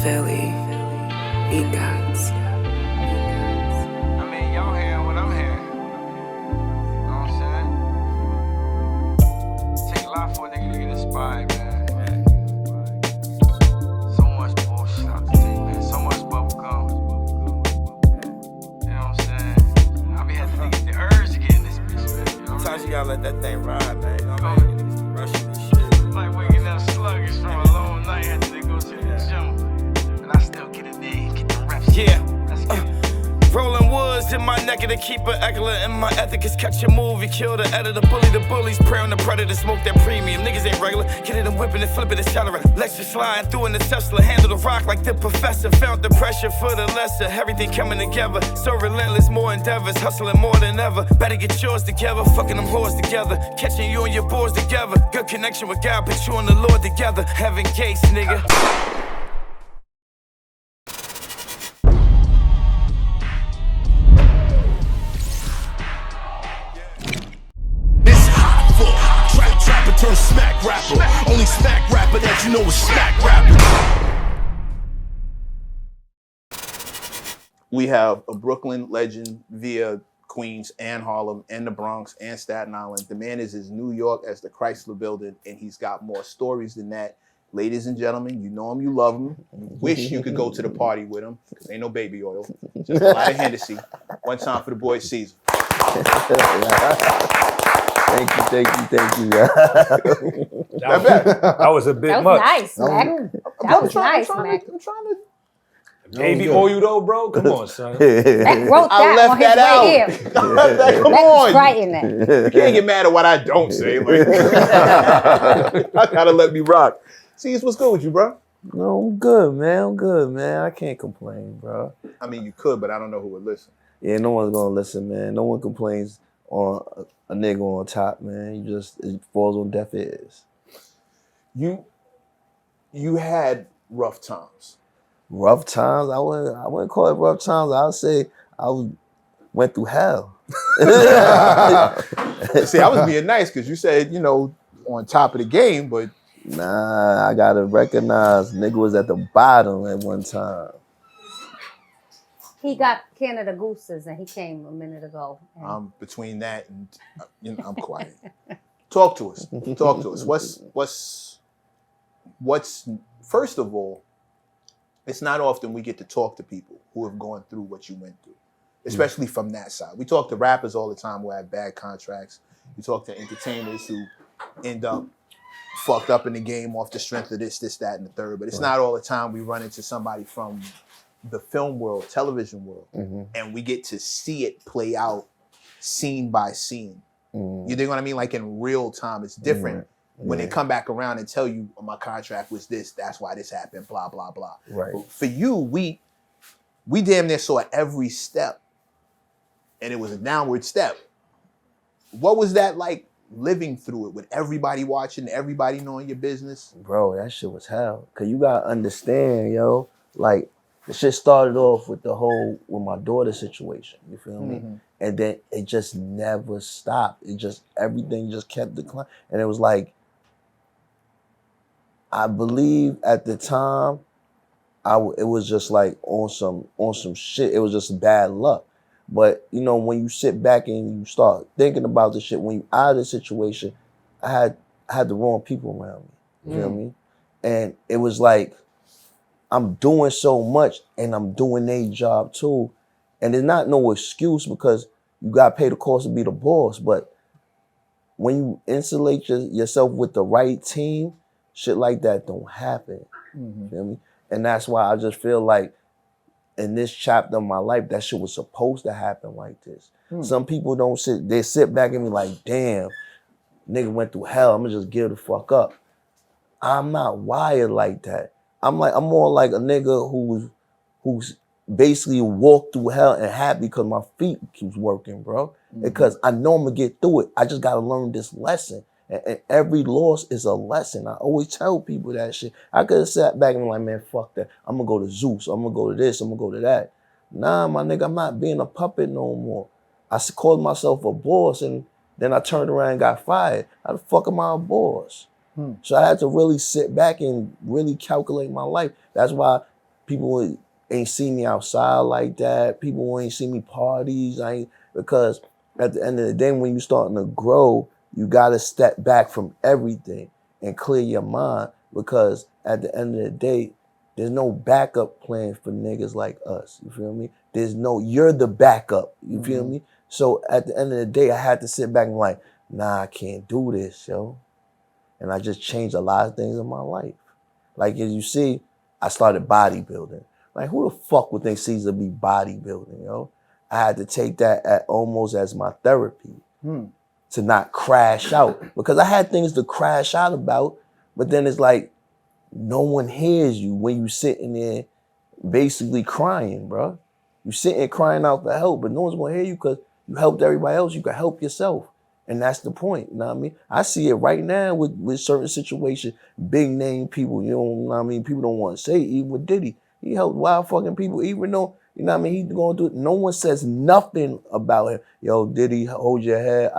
Philly, BEATZ. I mean, y'all hearing what I'm hearing. You know what I'm saying? Take a lot for a nigga to get inspired, man. So much bullshit out the tape, man. So much bubble gum. You know what I'm saying? I be having to get the urge to get in this bitch, man. You know what Sometimes you gotta let that thing ride, man. You know what I I mean? mean? Niggas be rushing this shit. It's like waking up sluggish from a long night after they go to the gym. And I still get in there and get the reps. Yeah. Let's get it. Rolling woods in my neck of the keeper, excellent, and my ethic is catch a move. You kill the editor, bully the bullies, prey on the predator, smoke that premium. Niggas ain't regular, get it and whipping and flipping, accelerator. Lecture sliding through in the Tesla, handle the rock like the professor. Felt the pressure for the lesser, everything coming together. So relentless, more endeavors, hustling more than ever. Better get yours together, fucking them whores together. Catching you and your boys together. Good connection with God, put you and the Lord together. Heaven gates, nigga. Turn smack rapper. Only smack rapper that you know is smack rapper. We have a Brooklyn legend via Queens and Harlem and the Bronx and Staten Island. The man is as New York as the Chrysler Building, and he's got more stories than that. Ladies and gentlemen, you know him, you love him. You wish you could go to the party with him, because ain't no baby oil, just a lot of Hennessy. One time for the boy Ceasar. Thank you. That was a bit That was much. nice, Mac. That was nice, Mac. I'm trying to. Baby oil though, bro? Come on, son. Mac wrote I that left on his that way out. here. Come Mac was on. writing that. You can't get mad at what I don't say. Like, I gotta let me rock. Cease, what's good with you, bro? No, I'm good, man. I can't complain, bro. I mean, you could, but I don't know who would listen. Yeah, no one's gonna listen, man. No one complains on a nigga on top, man. It falls on deaf ears. You had rough times. Rough times? I wouldn't call it rough times. I would say went through hell. See, I was being nice because you said, on top of the game, but Nah, I gotta recognize nigga was at the bottom at one time. He got Canada Gooses and he came a minute ago. between that and I'm quiet. Talk to us. What's first of all, it's not often we get to talk to people who have gone through what you went through, especially from that side. We talk to rappers all the time who have bad contracts. We talk to entertainers who end up fucked up in the game off the strength of this, that, and the third. But it's not all the time we run into somebody from the film world, television world, and we get to see it play out scene by scene. You dig what I mean? Like in real time, it's different when they come back around and tell you, my contract was this, that's why this happened, blah, blah, blah. Right. But for you, we damn near saw every step, and it was a downward step. What was that like living through it with everybody watching, everybody knowing your business? Bro, that shit was hell. Cause you gotta understand, yo, like the shit started off with with my daughter's situation, you feel me? And then it just never stopped. Everything just kept declining. And it was like, I believe at the time, it was just like on some shit. It was just bad luck. But when you sit back and you start thinking about the shit, when you out of the situation, I had the wrong people around me. You feel me? And it was like, I'm doing so much and I'm doing their job too. And there's not no excuse because you got to pay the cost to be the boss. But when you insulate yourself with the right team, shit like that don't happen. You feel me? And that's why I just feel like in this chapter of my life, that shit was supposed to happen like this. Some people they sit back and be like, damn, nigga went through hell, I'm gonna just give the fuck up. I'm not wired like that. I'm more like a nigga who's basically walked through hell and happy because my feet keeps working, bro. Because I know I'm gonna get through it. I just gotta learn this lesson. And every loss is a lesson. I always tell people that shit. I could have sat back and been like, man, fuck that. I'm gonna go to Zeus. I'm gonna go to this. I'm gonna go to that. Nah, my nigga, I'm not being a puppet no more. I called myself a boss and then I turned around and got fired. How the fuck am I a boss? So I had to really sit back and really calculate my life. That's why People ain't see me outside like that. People ain't see me parties. Because at the end of the day, when you starting to grow, you gotta step back from everything and clear your mind. Because at the end of the day, there's no backup plan for niggas like us. You feel me? You're the backup. You feel me? So at the end of the day, I had to sit back and like, nah, I can't do this, yo. And I just changed a lot of things in my life. Like as you see, I started bodybuilding. Like who the fuck would think Ceasar be bodybuilding, yo? I had to take that almost as my therapy to not crash out. Because I had things to crash out about, but then it's like, no one hears you when you sitting there basically crying, bro. You sitting crying out for help, but no one's gonna hear you because you helped everybody else. You can help yourself. And that's the point, you know what I mean? I see it right now with certain situations, big name people, you know what I mean? People don't want to say it, even with Diddy. He helped wild fucking people, even though, you know what I mean, he's going to do it. No one says nothing about him. Yo, Diddy, hold your head.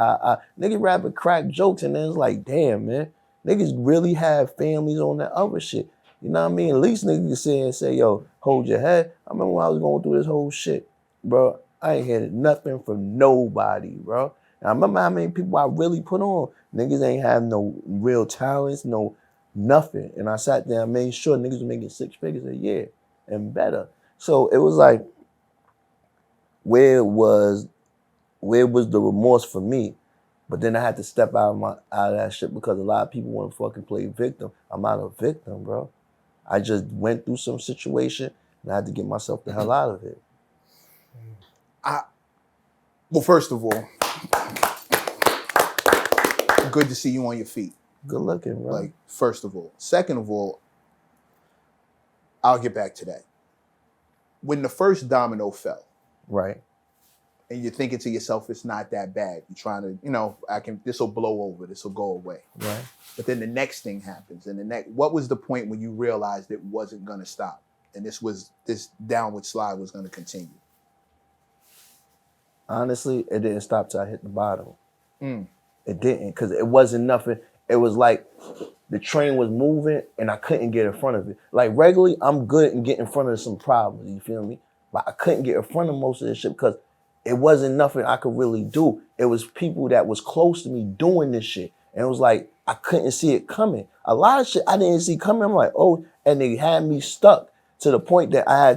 Nigga rapping crack jokes, and then it's like, damn, man. Niggas really have families on that other shit. You know what I mean? At least niggas can sit and say, yo, hold your head. I remember when I was going through this whole shit, bro. I ain't heard nothing from nobody, bro. And I remember how many people I really put on. Niggas ain't have no real talents, no nothing. And I sat there and made sure niggas were making 6 figures a year and better. So it was like, where was the remorse for me? But then I had to step out of that shit because a lot of people want to fucking play victim. I'm not a victim, bro. I just went through some situation and I had to get myself the hell out of it. Well, first of all, good to see you on your feet. Good looking, bro. Like, first of all. Second of all, I'll get back to that. When the first domino fell, right, and you're thinking to yourself, it's not that bad. You're trying to, you know, this will blow over, this will go away. right. But then the next thing happens, and what was the point when you realized it wasn't going to stop, and this downward slide was going to continue? Honestly, it didn't stop till I hit the bottom. It didn't, because it wasn't nothing. It was like the train was moving and I couldn't get in front of it. Like regularly, I'm good in getting in front of some problems, you feel me? But I couldn't get in front of most of this shit because it wasn't nothing I could really do. It was people that was close to me doing this shit. And it was like, I couldn't see it coming. A lot of shit I didn't see coming. I'm like, oh, and they had me stuck to the point that I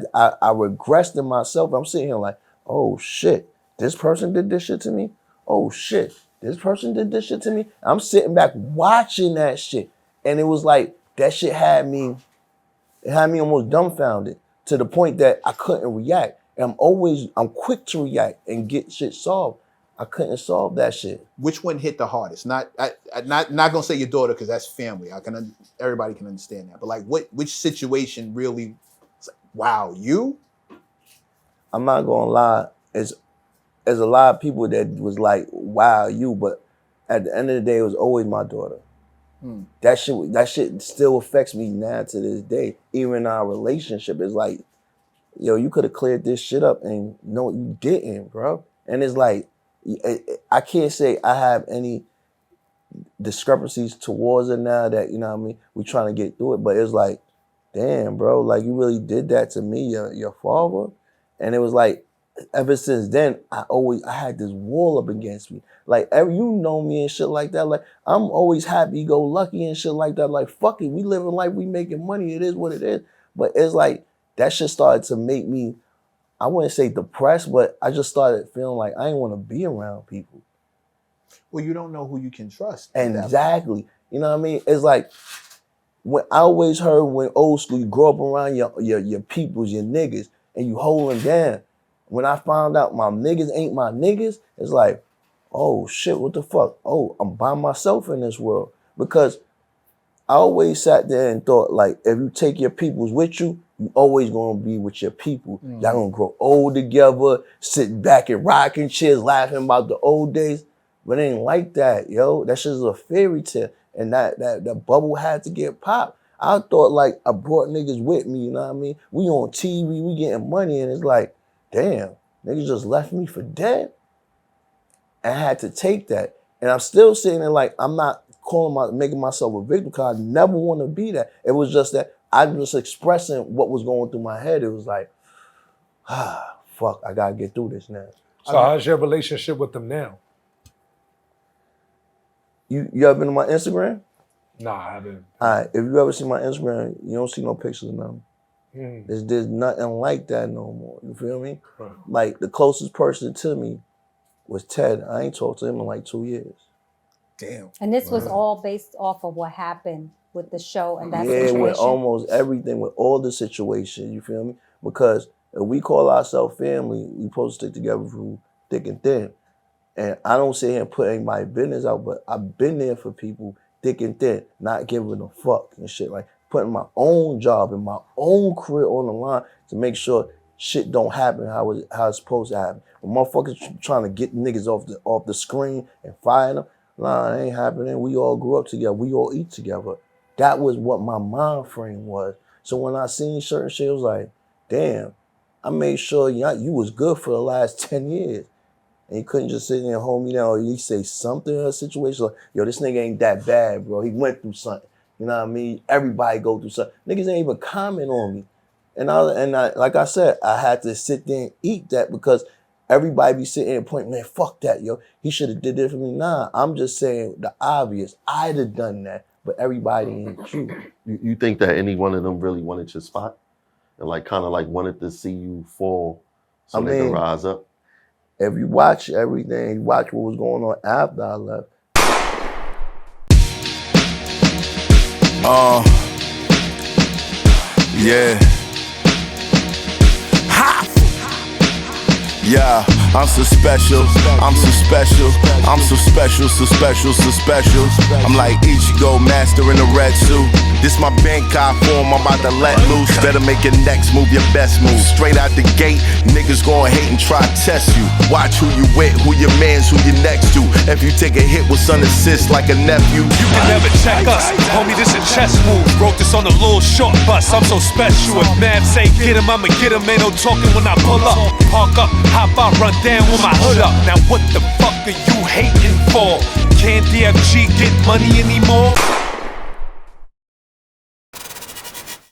regressed in myself. I'm sitting here like, oh shit, this person did this shit to me. Oh shit, this person did this shit to me. I'm sitting back watching that shit. And it was like, that shit had me almost dumbfounded to the point that I couldn't react. And I'm quick to react and get shit solved. I couldn't solve that shit. Which one hit the hardest? Not gonna say your daughter because that's family. Everybody can understand that. But like, which situation really? Wow, you? I'm not gonna lie. There's a lot of people that was like, wow, you. But at the end of the day, it was always my daughter. That shit still affects me now to this day. Even in our relationship, it's like, yo, you could have cleared this shit up, and no, you didn't, bro. And it's like, I can't say I have any discrepancies towards it now that, you know what I mean, we're trying to get through it. But it's like, damn, bro, like you really did that to me, your father. And it was like, ever since then, I had this wall up against me. Like, you know me and shit like that. Like, I'm always happy-go-lucky and shit like that. Like, fuck it, we living life, we making money. It is what it is. But it's like, that shit started to make me, I wouldn't say depressed, but I just started feeling like I didn't want to be around people. Well, you don't know who you can trust. Exactly. You know what I mean? It's like, when I always heard when old school, you grow up around your peoples, your niggas, and you hold them down. When I found out my niggas ain't my niggas, it's like, oh shit, what the fuck? Oh, I'm by myself in this world. Because I always sat there and thought, like, if you take your peoples with you, you always gonna be with your people. Y'all gonna grow old together, sit back in rocking chairs, laughing about the old days. But it ain't like that, yo. That shit's a fairy tale. And that bubble had to get popped. I thought, like, I brought niggas with me, you know what I mean? We on TV, we getting money, and it's like, damn, niggas just left me for dead. I had to take that. And I'm still sitting there like, I'm not making myself a victim because I never want to be that. It was just that I was expressing what was going through my head. It was like, fuck, I gotta get through this now. So how's your relationship with them now? You ever been to my Instagram? Nah, I haven't. All right, if you ever see my Instagram, you don't see no pictures of them. There's nothing like that no more. You feel me? Right. Like the closest person to me was Ted. I ain't talked to him in like 2 years. Damn. And this was all based off of what happened with the show and that Yeah, situation. with almost everything, with all the situation, you feel me? Because if we call ourselves family, we supposed to stick together through thick and thin. And I don't sit here and put anybody's business out, but I've been there for people thick and thin, not giving a fuck and shit. Like putting my own job and my own career on the line to make sure shit don't happen how it's supposed to happen. When motherfuckers trying to get niggas off the screen and fire them, nah, it ain't happening. We all grew up together. We all eat together. That was what my mind frame was. So when I seen certain shit, it was like, damn, I made sure you was good for the last 10 years. And you couldn't just sit there and hold me down or at least say something in a situation like, yo, this nigga ain't that bad, bro. He went through something. You know what I mean? Everybody go through something. Niggas ain't even comment on me. And I like I said, I had to sit there and eat that because everybody be sitting there and pointing, man, fuck that, yo. He should have did this for me. Nah, I'm just saying the obvious. I'd have done that, but everybody ain't true. You think that any one of them really wanted your spot? And like kind of like wanted to see you fall so they can rise up? If you watch everything, you watch what was going on after I left. Yeah. Ha! Yeah, I'm so special, I'm so special, I'm so special, so special, so special. I'm like Ichigo, master in a red suit. This my Bankai form, I'm about to let loose. Better make your next move your best move. Straight out the gate, niggas gon' hate and try to test you. Watch who you with, who your mans, who you next to. If you take a hit with some assist like a nephew. You can never check us, homie, this a chess move. Wrote this on a little short bus, I'm so special. If Mav say get him, I'ma get him. Ain't no talking when I pull up. Park up, hop out, run down with my hood up. Now what the fuck are you hating for? Can't DFG get money anymore?